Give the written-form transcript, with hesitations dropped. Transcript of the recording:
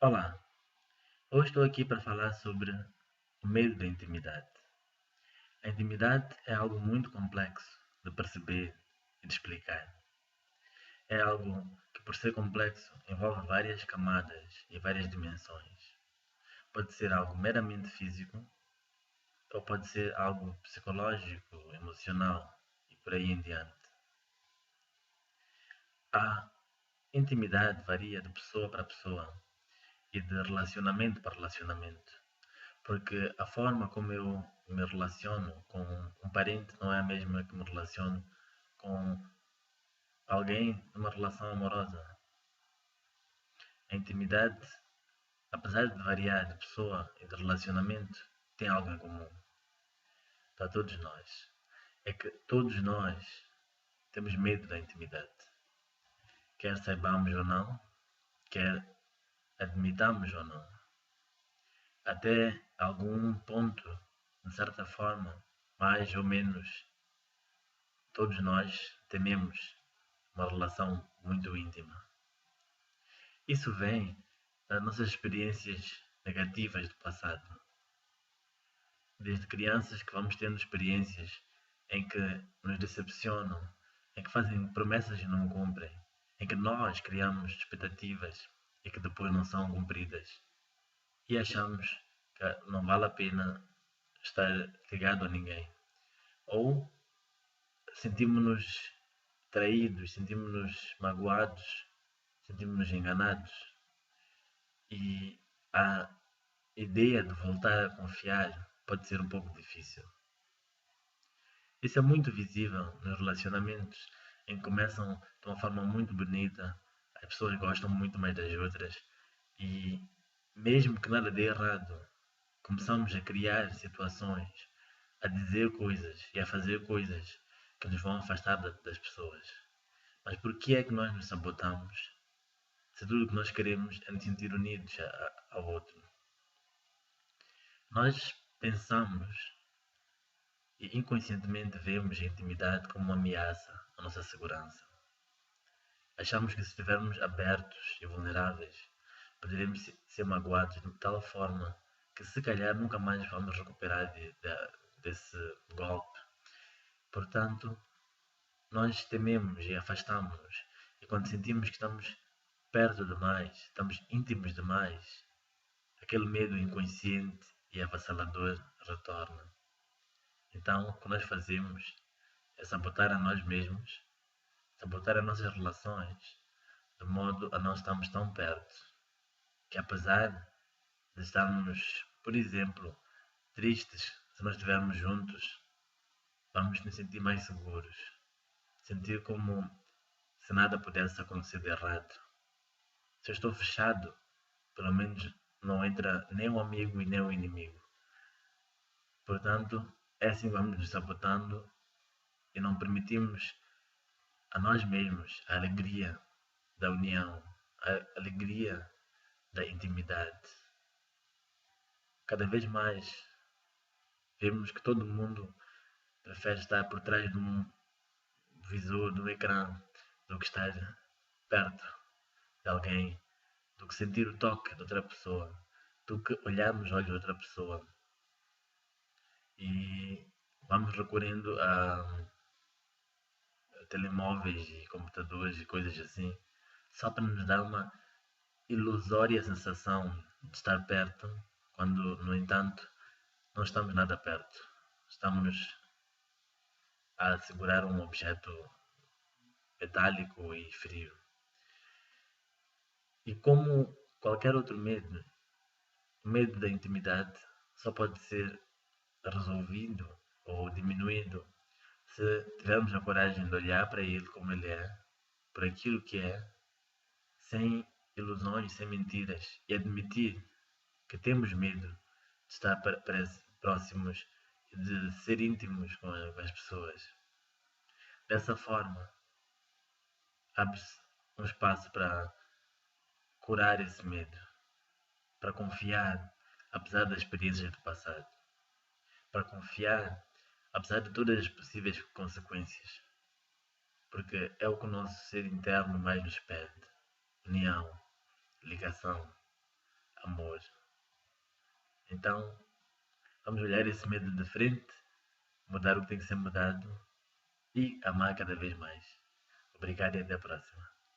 Olá, hoje estou aqui para falar sobre o medo da intimidade. A intimidade é algo muito complexo de perceber e de explicar. É algo que, por ser complexo, envolve várias camadas e várias dimensões. Pode ser algo meramente físico, ou pode ser algo psicológico, emocional e por aí em diante. A intimidade varia de pessoa para pessoa e de relacionamento para relacionamento. Porque a forma como eu me relaciono com um parente não é a mesma que me relaciono com alguém numa relação amorosa. A intimidade, apesar de variar de pessoa e de relacionamento, tem algo em comum para todos nós. É que todos nós temos medo da intimidade. Quer saibamos ou não, quer admitamos ou não. Até algum ponto, de certa forma, mais ou menos, todos nós tememos uma relação muito íntima. Isso vem das nossas experiências negativas do passado. Desde crianças que vamos tendo experiências em que nos decepcionam, em que fazem promessas e não cumprem, em que nós criamos expectativas e que depois não são cumpridas. E achamos que não vale a pena estar ligado a ninguém. Ou sentimos-nos traídos, sentimos-nos magoados, sentimos-nos enganados e a ideia de voltar a confiar pode ser um pouco difícil. Isso é muito visível nos relacionamentos em que começam de uma forma muito bonita, as pessoas gostam muito mais das outras e mesmo que nada dê errado, começamos a criar situações, a dizer coisas e a fazer coisas que nos vão afastar das pessoas. Mas por que é que nós nos sabotamos se tudo o que nós queremos é nos sentir unidos ao outro? Nós pensamos e inconscientemente vemos a intimidade como uma ameaça à nossa segurança. Achamos que se estivermos abertos e vulneráveis, poderemos ser magoados de tal forma que se calhar nunca mais vamos recuperar desse golpe. Portanto, nós tememos e afastamos-nos. E quando sentimos que estamos perto demais, estamos íntimos demais, aquele medo inconsciente e avassalador retorna. Então, o que nós fazemos é sabotar a nós mesmos, sabotar as nossas relações, de modo a não estarmos tão perto, que apesar de estarmos, por exemplo, tristes, se nós estivermos juntos, vamos nos sentir mais seguros, sentir como se nada pudesse acontecer de errado. Se eu estou fechado, pelo menos não entra nem o amigo e nem o inimigo. Portanto, é assim que vamos nos sabotando e não permitimos a nós mesmos a alegria da união, a alegria da intimidade. Cada vez mais vemos que todo mundo prefere estar por trás de um visor, de um ecrã, do que estar perto de alguém, do que sentir o toque de outra pessoa, do que olhar nos olhos de outra pessoa. E vamos recorrendo a telemóveis e computadores e coisas assim, só para nos dar uma ilusória sensação de estar perto, quando, no entanto, não estamos nada perto. Estamos a segurar um objeto metálico e frio. E como qualquer outro medo, o medo da intimidade só pode ser resolvido ou diminuído se tivermos a coragem de olhar para ele como ele é, por aquilo que é, sem ilusões, sem mentiras, e admitir que temos medo de estar próximos e de ser íntimos com as pessoas. Dessa forma, abre-se um espaço para curar esse medo, para confiar, apesar das experiências do passado, para confiar, apesar de todas as possíveis consequências, porque é o que o nosso ser interno mais nos pede: união, ligação. amor. Então, vamos olhar esse medo de frente, mudar o que tem que ser mudado e amar cada vez mais. Obrigado e até a próxima.